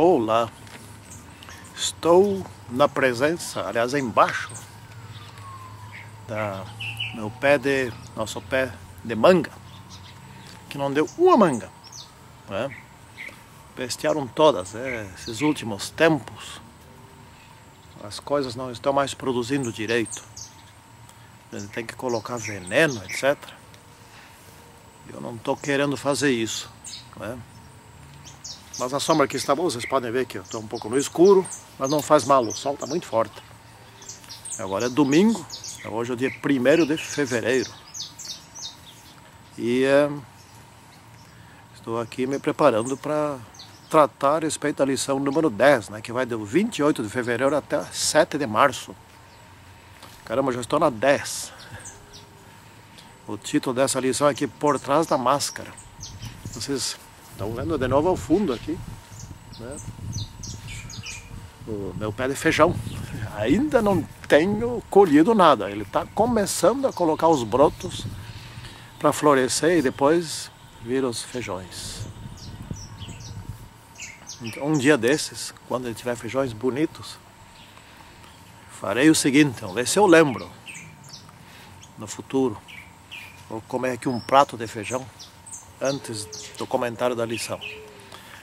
Olá, estou na presença, aliás embaixo da nosso pé de manga, que não deu uma manga, né? Pestearam todas, esses últimos tempos as coisas não estão mais produzindo direito, a gente tem que colocar veneno, etc. Eu não estou querendo fazer isso, né? Mas a sombra aqui está boa, vocês podem ver que eu estou um pouco no escuro, mas não faz mal, o sol está muito forte. Agora é domingo, hoje é o dia 1º de fevereiro. E estou aqui me preparando para tratar a respeito da lição número 10, né, que vai do 28 de fevereiro até 7 de março. Caramba, já estou na 10. O título dessa lição é aqui, Por Trás da Máscara. Vocês estão vendo de novo ao fundo aqui, né, o meu pé de feijão. Ainda não tenho colhido nada, ele está começando a colocar os brotos para florescer e depois vir os feijões. Então, um dia desses, quando ele tiver feijões bonitos, farei o seguinte, vamos ver se eu lembro no futuro. Vou comer aqui um prato de feijão antes do comentário da lição.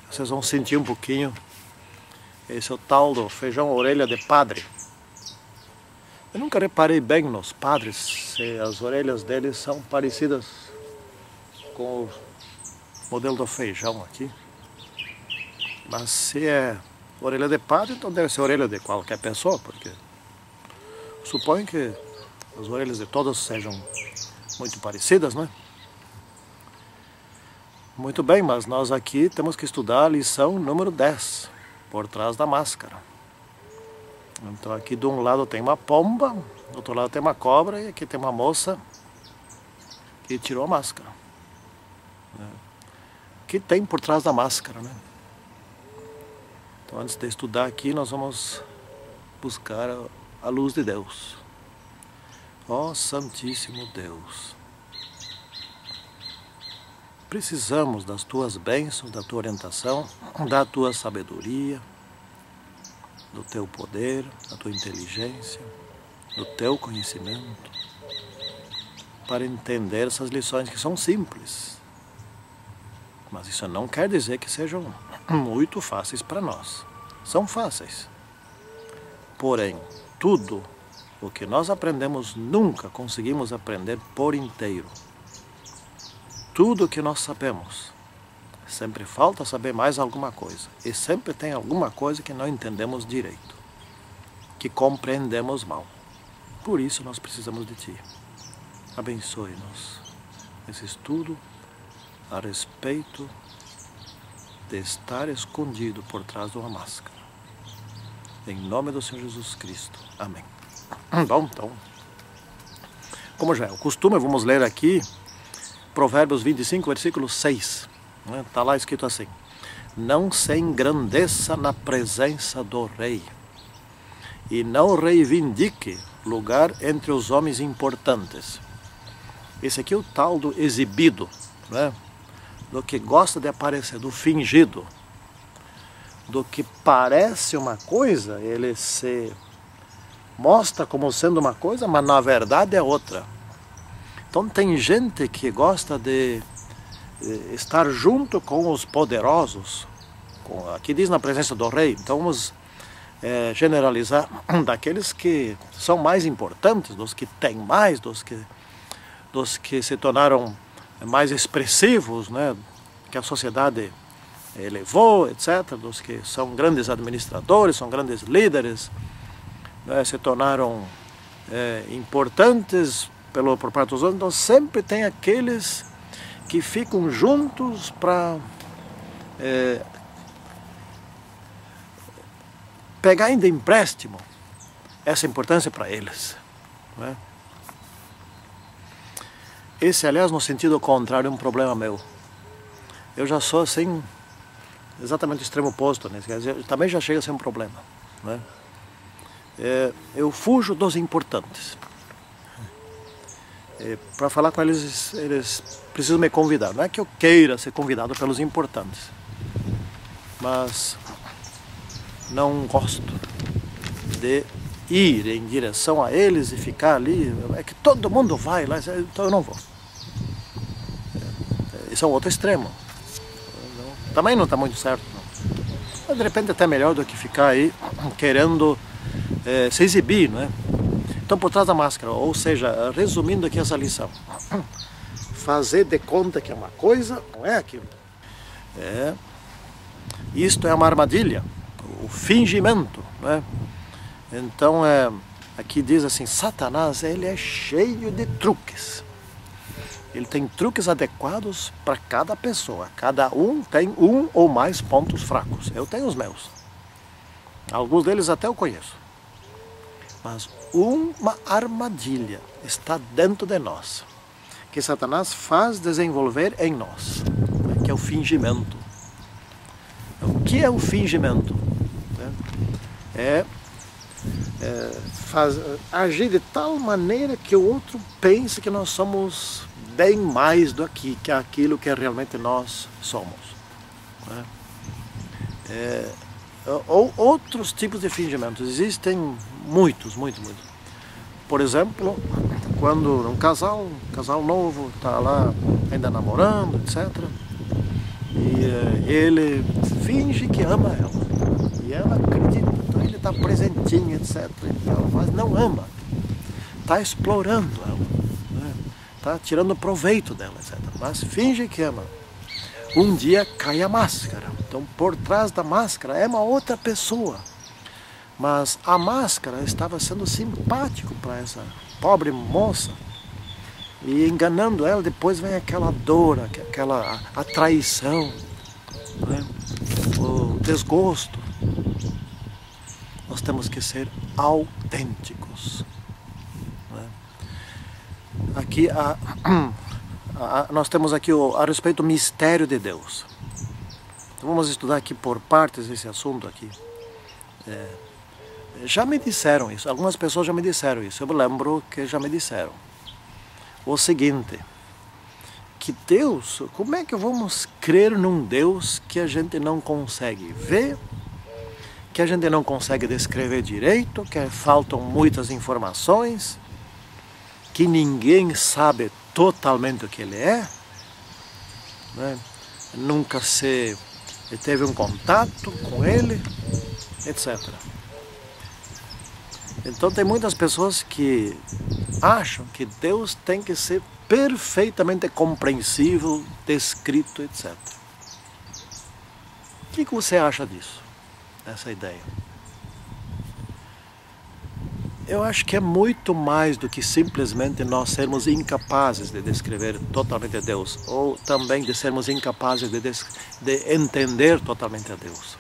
Vocês vão sentir um pouquinho. Esse é o tal do feijão orelha de padre. Eu nunca reparei bem nos padres se as orelhas deles são parecidas com o modelo do feijão aqui. Mas se é orelha de padre, então deve ser orelha de qualquer pessoa, porque suponho que as orelhas de todos sejam muito parecidas, né? Muito bem, mas nós aqui temos que estudar a lição número 10, Por Trás da Máscara. Então aqui de um lado tem uma pomba, do outro lado tem uma cobra e aqui tem uma moça que tirou a máscara. O que tem por trás da máscara, né? Então antes de estudar aqui nós vamos buscar a luz de Deus. Ó Santíssimo Deus, precisamos das tuas bênçãos, da tua orientação, da tua sabedoria, do teu poder, da tua inteligência, do teu conhecimento, para entender essas lições que são simples. Mas isso não quer dizer que sejam muito fáceis para nós. São fáceis. Porém, tudo o que nós aprendemos nunca conseguimos aprender por inteiro. Tudo o que nós sabemos, sempre falta saber mais alguma coisa. E sempre tem alguma coisa que não entendemos direito, que compreendemos mal. Por isso nós precisamos de Ti. Abençoe-nos nesse estudo a respeito de estar escondido por trás de uma máscara. Em nome do Senhor Jesus Cristo. Amém. Bom, então, como já é o costume, vamos ler aqui Provérbios 25, versículo 6. Está lá escrito assim: não se engrandeça na presença do rei, e não reivindique lugar entre os homens importantes. Esse aqui é o tal do exibido, né? Do que gosta de aparecer, do fingido, do que parece uma coisa, ele se mostra como sendo uma coisa, mas na verdade é outra. Então tem gente que gosta de estar junto com os poderosos, aqui diz na presença do rei, então vamos generalizar, daqueles que são mais importantes, dos que têm mais, dos que se tornaram mais expressivos, né, que a sociedade elevou, etc., dos que são grandes administradores, são grandes líderes, né, se tornaram importantes por parte dos outros. Então sempre tem aqueles que ficam juntos para pegar ainda empréstimo essa importância para eles, né? Esse, aliás, no sentido contrário, é um problema meu. Eu já sou assim, exatamente o extremo oposto, né? Quer dizer, também já chega a ser um problema, né? Eu fujo dos importantes. Para falar com eles, eles precisam me convidar. Não é que eu queira ser convidado pelos importantes, mas não gosto de ir em direção a eles e ficar ali. É que todo mundo vai lá, então eu não vou. Esse é um outro extremo. Também não está muito certo, não. Mas de repente até melhor do que ficar aí querendo se exibir, não é? Então, por trás da máscara, ou seja, resumindo aqui essa lição, fazer de conta que é uma coisa, não é aquilo. Isto é uma armadilha, o fingimento, não é? Então, aqui diz assim, Satanás, ele é cheio de truques. Ele tem truques adequados para cada pessoa. Cada um tem um ou mais pontos fracos. Eu tenho os meus. Alguns deles até eu conheço. Mas uma armadilha está dentro de nós, que Satanás faz desenvolver em nós, que é o fingimento. O que é o fingimento? Agir de tal maneira que o outro pense que nós somos bem mais do que aquilo que realmente nós somos. Ou outros tipos de fingimentos, existem muitos. Por exemplo, quando um casal novo está lá ainda namorando, etc. E ele finge que ama ela, e ela acredita, então ele está presentinho, etc. Mas não ama, está explorando ela, está tirando proveito dela, etc. Mas finge que ama. Um dia cai a máscara, então por trás da máscara é uma outra pessoa. Mas a máscara estava sendo simpático para essa pobre moça. E enganando ela, depois vem aquela dor, aquela a traição, o desgosto. Nós temos que ser autênticos. Aqui nós temos aqui a respeito do mistério de Deus. Então vamos estudar aqui por partes esse assunto aqui. Já me disseram isso, algumas pessoas já me disseram isso, eu me lembro que já me disseram o seguinte, que Deus, como é que vamos crer num Deus que a gente não consegue ver, que a gente não consegue descrever direito, que faltam muitas informações, que ninguém sabe totalmente o que ele é, né? Nunca se teve um contato com ele, etc. Então tem muitas pessoas que acham que Deus tem que ser perfeitamente compreensível, descrito, etc. O que você acha disso, dessa ideia? Eu acho que é muito mais do que simplesmente nós sermos incapazes de descrever totalmente a Deus, ou também de sermos incapazes de entender totalmente a Deus.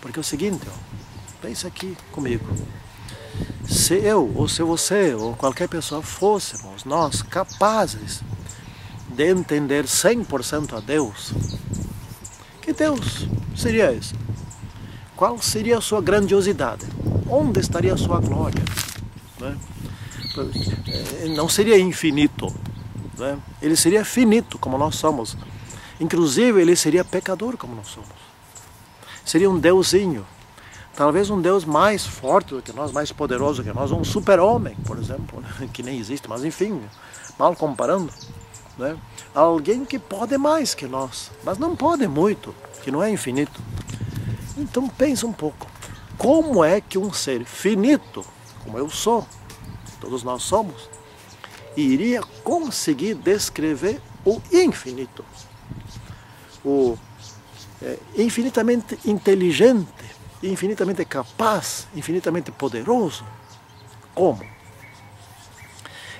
Porque é o seguinte, pensa aqui comigo. Se eu, ou se você, ou qualquer pessoa fôssemos nós capazes de entender 100% a Deus, que Deus seria esse? Qual seria a sua grandiosidade? Onde estaria a sua glória? Não seria infinito, ele seria finito como nós somos. Inclusive ele seria pecador como nós somos. Seria um deusinho. Talvez um Deus mais forte do que nós, mais poderoso que nós, um super-homem, por exemplo, que nem existe, mas enfim, mal comparando, alguém que pode mais que nós, mas não pode muito, que não é infinito. Então pensa um pouco, como é que um ser finito, como eu sou, todos nós somos, iria conseguir descrever o infinito, o infinitamente inteligente, infinitamente capaz, infinitamente poderoso? Como?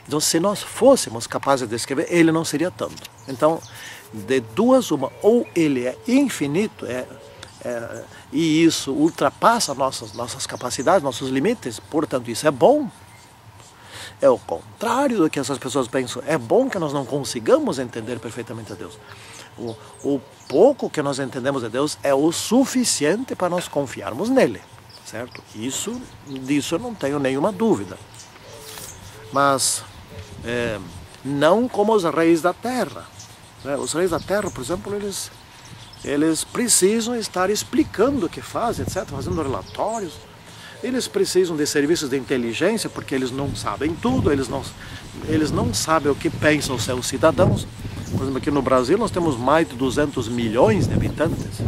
Então, se nós fôssemos capazes de descrever, ele não seria tanto. Então, de duas uma, ou ele é infinito, e isso ultrapassa nossas capacidades, nossos limites, portanto isso é bom. É o contrário do que essas pessoas pensam. É bom que nós não consigamos entender perfeitamente a Deus. O pouco que nós entendemos de Deus é o suficiente para nós confiarmos nele, certo? Disso eu não tenho nenhuma dúvida. Mas não como os reis da terra. Os reis da terra, por exemplo, eles Eles precisam estar explicando o que fazem, etc., fazendo relatórios. Eles precisam de serviços de inteligência, porque eles não sabem tudo, eles não sabem o que pensam os seus cidadãos. Por exemplo, aqui no Brasil nós temos mais de 200 milhões de habitantes.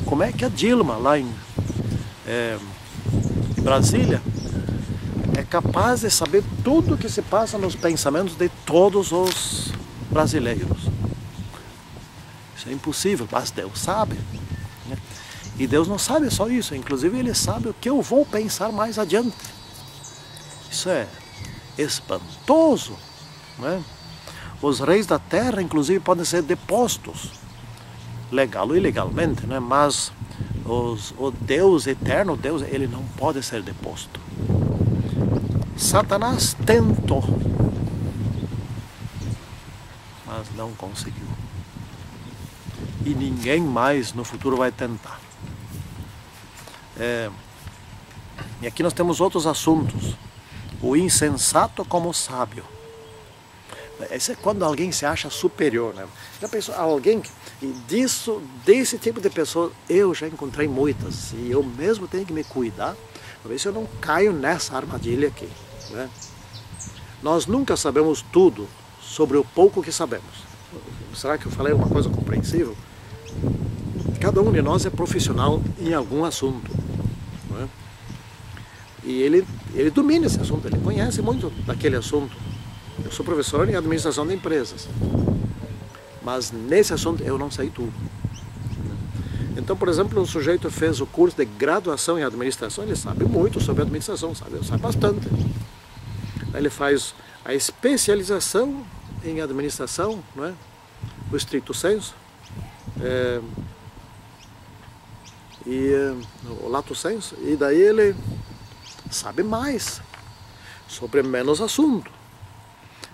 Como é que a Dilma, lá em Brasília, é capaz de saber tudo o que se passa nos pensamentos de todos os brasileiros? Isso é impossível, mas Deus sabe, né? E Deus não sabe só isso, inclusive Ele sabe o que eu vou pensar mais adiante. Isso é espantoso, né? Os reis da terra, inclusive, podem ser depostos, legal ou ilegalmente, né? Mas o Deus eterno, Deus, Ele não pode ser deposto. Satanás tentou, mas não conseguiu. E ninguém mais no futuro vai tentar. E aqui nós temos outros assuntos. O insensato como o sábio. Isso é quando alguém se acha superior, né? Já pensou, alguém, e desse tipo de pessoa eu já encontrei muitas, e eu mesmo tenho que me cuidar para ver se eu não caio nessa armadilha aqui, né? Nós nunca sabemos tudo sobre o pouco que sabemos. Será que eu falei uma coisa compreensível? Cada um de nós é profissional em algum assunto, né? E ele domina esse assunto, ele conhece muito daquele assunto. Eu sou professor em administração de empresas, mas nesse assunto eu não sei tudo. Então, por exemplo, um sujeito fez o curso de graduação em administração, ele sabe muito sobre administração, sabe bastante. Aí ele faz a especialização em administração, não é? O stricto sensu, o lato sensu, e daí ele sabe mais sobre menos assunto.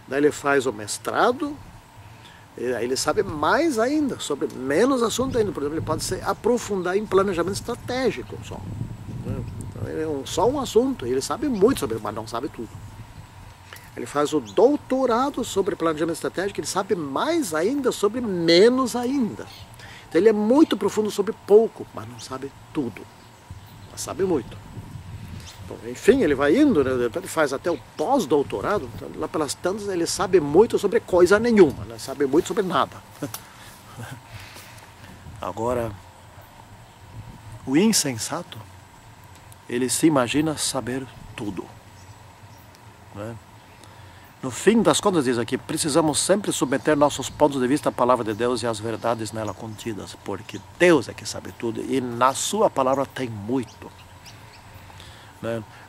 Daí ele faz o mestrado, e aí ele sabe mais ainda, sobre menos assunto ainda. Por exemplo, ele pode se aprofundar em planejamento estratégico só. Então, é só um assunto, ele sabe muito sobre, mas não sabe tudo. Ele faz o doutorado sobre planejamento estratégico, ele sabe mais ainda sobre menos ainda. Então ele é muito profundo sobre pouco, mas não sabe tudo. Mas sabe muito. Bom, enfim, ele vai indo, né? Ele faz até o pós-doutorado, então, lá pelas tantas ele sabe muito sobre coisa nenhuma, né? Sabe muito sobre nada. Agora, o insensato, ele se imagina saber tudo, né? No fim das contas, diz aqui, precisamos sempre submeter nossos pontos de vista à palavra de Deus e às verdades nela contidas, porque Deus é que sabe tudo e na sua palavra tem muito.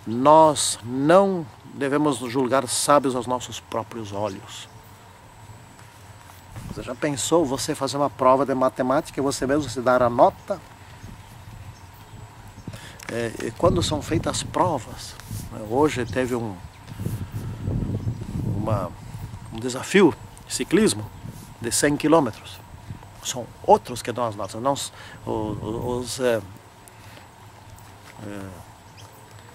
Nós não devemos julgar sábios aos nossos próprios olhos. Você já pensou você fazer uma prova de matemática e você mesmo se dar a nota? E quando são feitas provas, hoje teve um desafio de ciclismo de 100 quilômetros. São outros que dão as notas, não os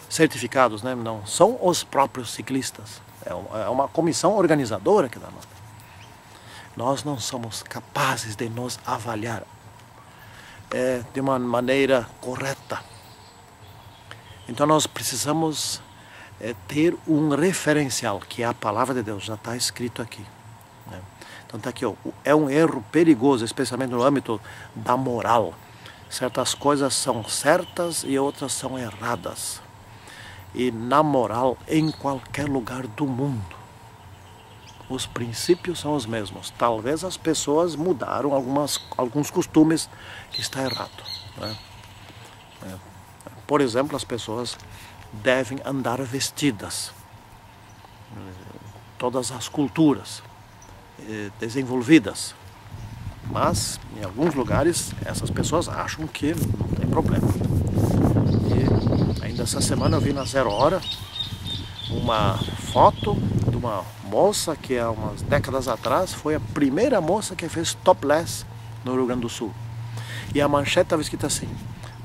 certificados, né? Não são os próprios ciclistas, é uma comissão organizadora que dá nota. Nós não somos capazes de nos avaliar de uma maneira correta. Então nós precisamos ter um referencial, que é a palavra de Deus, já está escrito aqui, né? Então está aqui, ó, é um erro perigoso, especialmente no âmbito da moral. Certas coisas são certas e outras são erradas. E na moral, em qualquer lugar do mundo, os princípios são os mesmos. Talvez as pessoas mudaram alguns costumes que está errado, né? Por exemplo, as pessoas devem andar vestidas. Todas as culturas desenvolvidas. Mas, em alguns lugares, essas pessoas acham que não tem problema. E ainda essa semana eu vi na Zero Hora uma foto de uma moça que há umas décadas atrás foi a primeira moça que fez topless no Rio Grande do Sul. E a manchete estava escrita assim: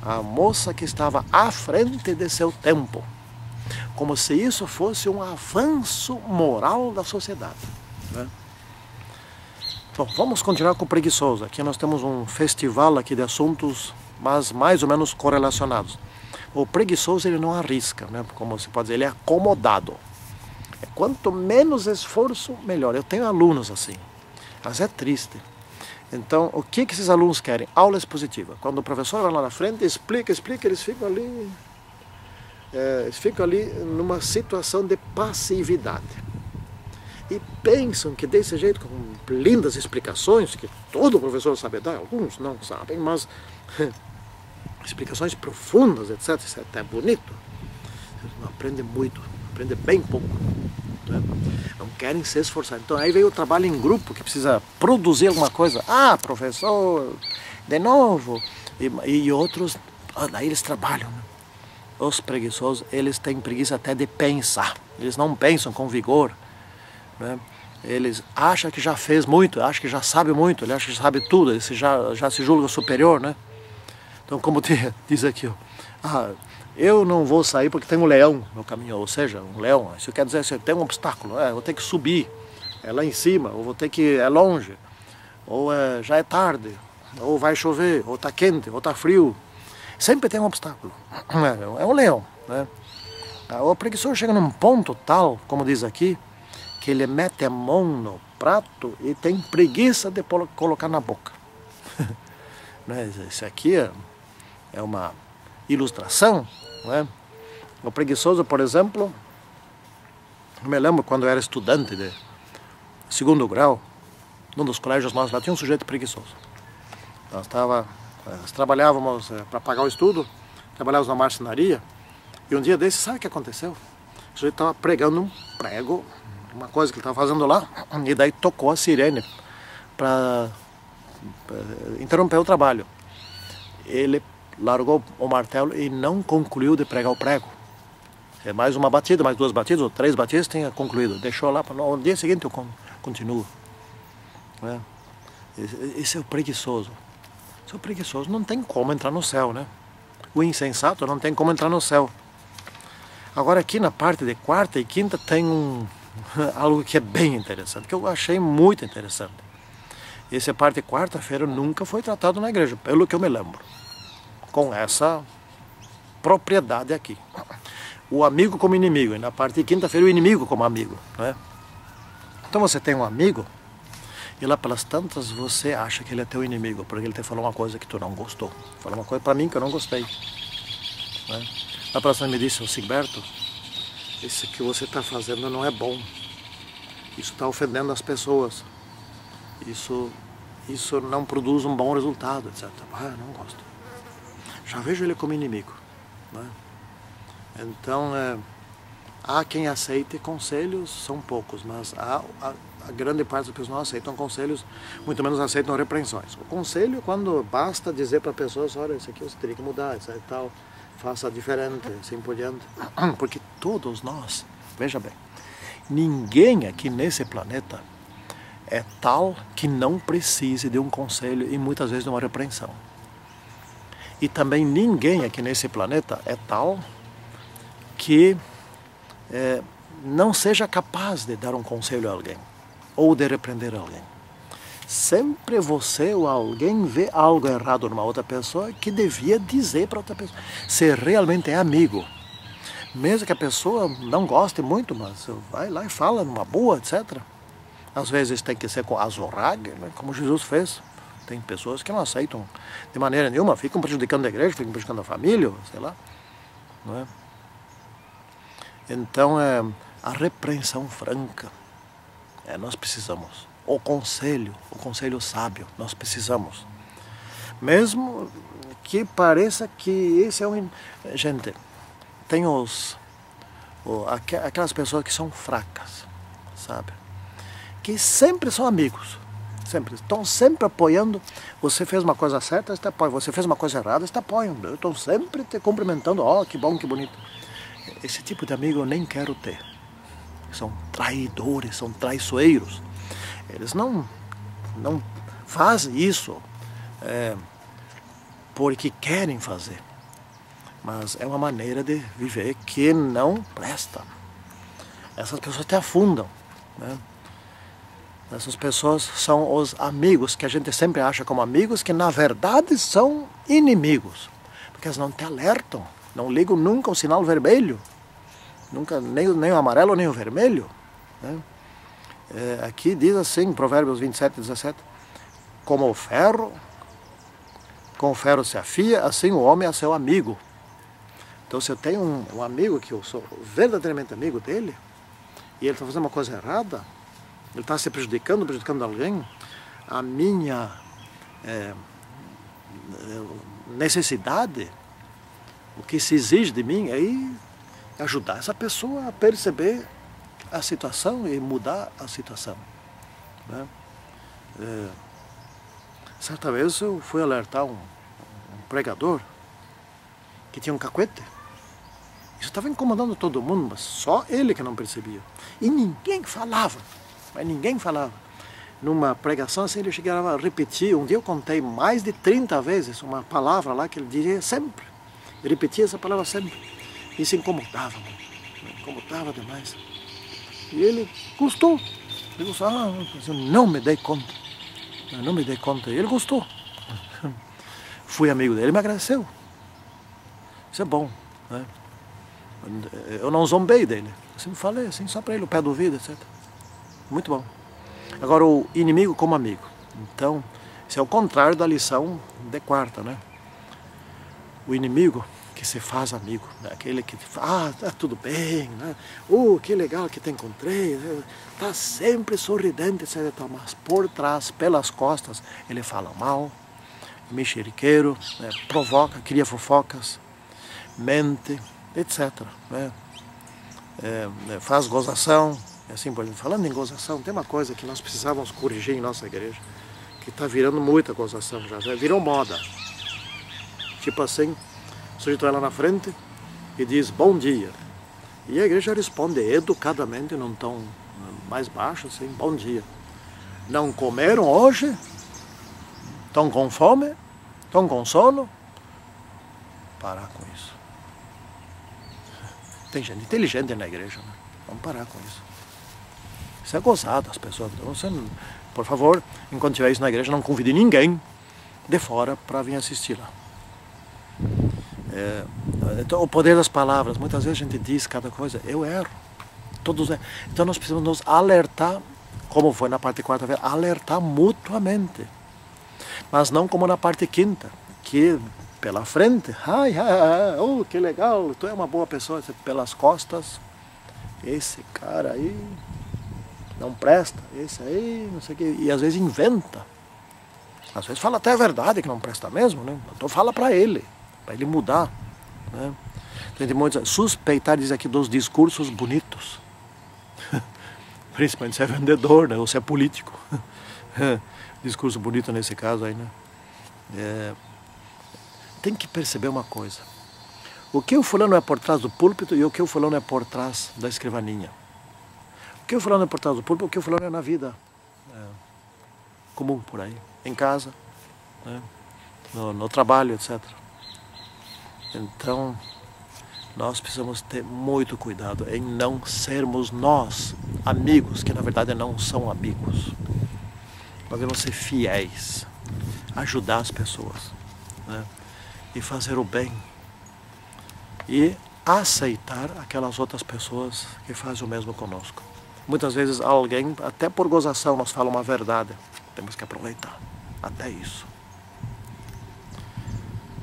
a moça que estava à frente de seu tempo. Como se isso fosse um avanço moral da sociedade, né? Bom, vamos continuar com o preguiçoso. Aqui nós temos um festival aqui de assuntos, mas mais ou menos correlacionados. O preguiçoso, ele não arrisca, né? Como se pode dizer, ele é acomodado. Quanto menos esforço, melhor. Eu tenho alunos assim, mas é triste. Então, o que esses alunos querem? Aula expositiva. Quando o professor vai lá na frente, explica, eles ficam ali numa situação de passividade. E pensam que desse jeito, com lindas explicações, que todo professor sabe dar, alguns não sabem, mas explicações profundas, etc. Isso é até bonito. Não aprende muito, aprende bem pouco. Né? Não querem se esforçar. Então aí veio o trabalho em grupo, que precisa produzir alguma coisa. Ah, professor, de novo. E outros, daí eles trabalham. Né? Os preguiçosos, eles têm preguiça até de pensar. Eles não pensam com vigor. Né? Eles acham que já fez muito, acham que já sabe muito, ele acha que sabe tudo, ele já se julga superior, né? Então, como diz aqui, ó, eu não vou sair porque tem um leão no caminho, ou seja, um leão, isso quer dizer assim, tem um obstáculo, eu vou ter que subir, é lá em cima, ou vou ter que, é longe, ou já é tarde, ou vai chover, ou está quente, ou está frio, sempre tem um obstáculo, é um leão, né? O preguiçoso chega num ponto tal, como diz aqui, que ele mete a mão no prato e tem preguiça de colocar na boca. Isso aqui é uma ilustração. Né? O preguiçoso, por exemplo, eu me lembro quando eu era estudante de segundo grau, num dos colégios nossos lá tinha um sujeito preguiçoso. Nós trabalhávamos para pagar o estudo, trabalhávamos na marcenaria, e um dia desse, sabe o que aconteceu? O sujeito estava pregando um prego, uma coisa que ele estava fazendo lá, e daí tocou a sirene para interromper o trabalho. Ele largou o martelo e não concluiu de pregar o prego. É mais uma batida, mais duas batidas, ou três batidas, tinha concluído. Deixou lá, para no dia seguinte eu continuo. Né? Esse é o preguiçoso. Esse é o preguiçoso, não tem como entrar no céu, né? O insensato não tem como entrar no céu. Agora aqui na parte de quarta e quinta tem algo que é bem interessante, que eu achei muito interessante. Essa parte de quarta-feira nunca foi tratado na igreja, pelo que eu me lembro. Com essa propriedade aqui. O amigo como inimigo, e na parte de quinta-feira o inimigo como amigo. Né? Então você tem um amigo, e lá pelas tantas você acha que ele é teu inimigo, porque ele te falou uma coisa que tu não gostou. Falou uma coisa para mim que eu não gostei. Né? Lá pelas tantas me disse, o Sigberto, isso que você está fazendo não é bom. Isso está ofendendo as pessoas. Isso não produz um bom resultado, etc. Ah, não gosto. Já vejo ele como inimigo. Né? Então, há quem aceite conselhos, são poucos, mas a grande parte das pessoas não aceitam conselhos, muito menos aceitam repreensões. O conselho, quando basta dizer para a pessoa, olha, isso aqui você teria que mudar, etc. Tal, faça diferente, assim por diante. Porque todos nós, veja bem, ninguém aqui nesse planeta é tal que não precise de um conselho e muitas vezes de uma repreensão. E também ninguém aqui nesse planeta é tal que não seja capaz de dar um conselho a alguém ou de repreender alguém. Sempre você ou alguém vê algo errado numa outra pessoa que devia dizer para outra pessoa. Se realmente é amigo, mesmo que a pessoa não goste muito, mas vai lá e fala numa boa, etc. Às vezes tem que ser com azorrague, né, como Jesus fez. Tem pessoas que não aceitam de maneira nenhuma, ficam prejudicando a igreja, ficam prejudicando a família, sei lá. Não é? Então, a repreensão franca, nós precisamos. O conselho sábio, nós precisamos. Mesmo que pareça que esse é um... Gente, tem aquelas pessoas que são fracas, sabe? Que sempre são amigos. Sempre, estão sempre apoiando. Você fez uma coisa certa, eles te apoiam. Você fez uma coisa errada, eles te apoiam. Estão sempre te cumprimentando. Ó, que bom, que bonito. Esse tipo de amigo eu nem quero ter. São traidores, são traiçoeiros. Eles não fazem isso porque querem fazer. Mas é uma maneira de viver que não presta. Essas pessoas te afundam. Né? Essas pessoas são os amigos que a gente sempre acha como amigos, que na verdade são inimigos. Porque eles não te alertam, não ligam nunca o sinal vermelho, nunca, nem o amarelo nem o vermelho. Né? Aqui diz assim, Provérbios 27, 17, como o ferro, com o ferro se afia, assim o homem é seu amigo. Então se eu tenho um amigo que eu sou verdadeiramente amigo dele, e ele está fazendo uma coisa errada, ele está se prejudicando alguém, a minha necessidade, o que se exige de mim é ajudar essa pessoa a perceber a situação e mudar a situação. Né? Certa vez eu fui alertar um pregador que tinha um cacuete. Isso estava incomodando todo mundo, mas só ele que não percebia. E ninguém falava, mas ninguém falava. Numa pregação assim ele chegava a repetir, um dia eu contei mais de 30 vezes uma palavra lá que ele dizia sempre. Ele repetia essa palavra sempre. E se incomodava muito, incomodava demais. E ele gostou. Ele gostou, eu não me dei conta. Eu não me dei conta. E ele gostou. Fui amigo dele, ele me agradeceu. Isso é bom, né? Eu não zombei dele. Eu sempre falei assim, só para ele, o pé do ouvido, etc. Muito bom. Agora, o inimigo como amigo. Então, isso é o contrário da lição de quarta, né? O inimigo que se faz amigo, né? Aquele que fala, tá tudo bem, né? Que legal que te encontrei, tá sempre sorridente, etc. Mas por trás, pelas costas, ele fala mal, mexeriqueiro, né? Provoca, cria fofocas, mente, etc. Né? Faz gozação, assim por exemplo. Falando em gozação, tem uma coisa que nós precisávamos corrigir em nossa igreja, que está virando muita gozação já, virou moda. Tipo assim, o sujeito vai lá na frente e diz bom dia. E a igreja responde educadamente, num tom mais baixo, assim, bom dia. Não comeram hoje? Estão com fome? Estão com sono? Parar com isso. Tem gente inteligente na igreja, né? Vamos parar com isso. Isso é gozado, as pessoas. Então, você, por favor, enquanto tiver isso na igreja, não convide ninguém de fora para vir assistir lá. Então, o poder das palavras. Muitas vezes a gente diz cada coisa, eu erro. Todos erram. Então nós precisamos nos alertar, como foi na parte quarta-feira, alertar mutuamente. Mas não como na parte quinta, que pela frente, que legal, tu é uma boa pessoa, pelas costas, esse cara aí não presta, esse aí, não sei o que, e às vezes inventa. Às vezes fala até a verdade que não presta mesmo, né? Então fala para ele mudar, né? Tem muitos suspeitar, diz aqui, dos discursos bonitos. Principalmente se é vendedor, né? Ou se é político. Discurso bonito nesse caso aí, né? Tem que perceber uma coisa. O que o fulano é por trás do púlpito e o que o fulano é por trás da escrivaninha. O que o fulano é por trás do púlpito e o que o fulano é na vida comum por aí. Em casa, né? no trabalho, etc. Então, nós precisamos ter muito cuidado em não sermos nós amigos, que na verdade não são amigos. Nós devemos ser fiéis, ajudar as pessoas, né? E fazer o bem. E aceitar aquelas outras pessoas que fazem o mesmo conosco. Muitas vezes alguém, até por gozação, nos fala uma verdade. Temos que aproveitar até isso.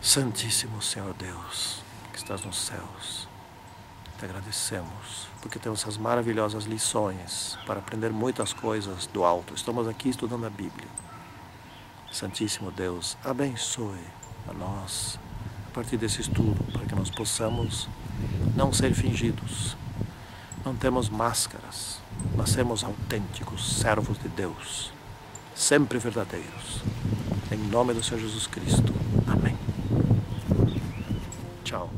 Santíssimo Senhor Deus, que estás nos céus, te agradecemos, porque temos essas maravilhosas lições para aprender muitas coisas do alto. Estamos aqui estudando a Bíblia. Santíssimo Deus, abençoe a nós a partir desse estudo, para que nós possamos não ser fingidos, não temos máscaras, mas sermos autênticos, servos de Deus, sempre verdadeiros. Em nome do Senhor Jesus Cristo. Amém. Tchau.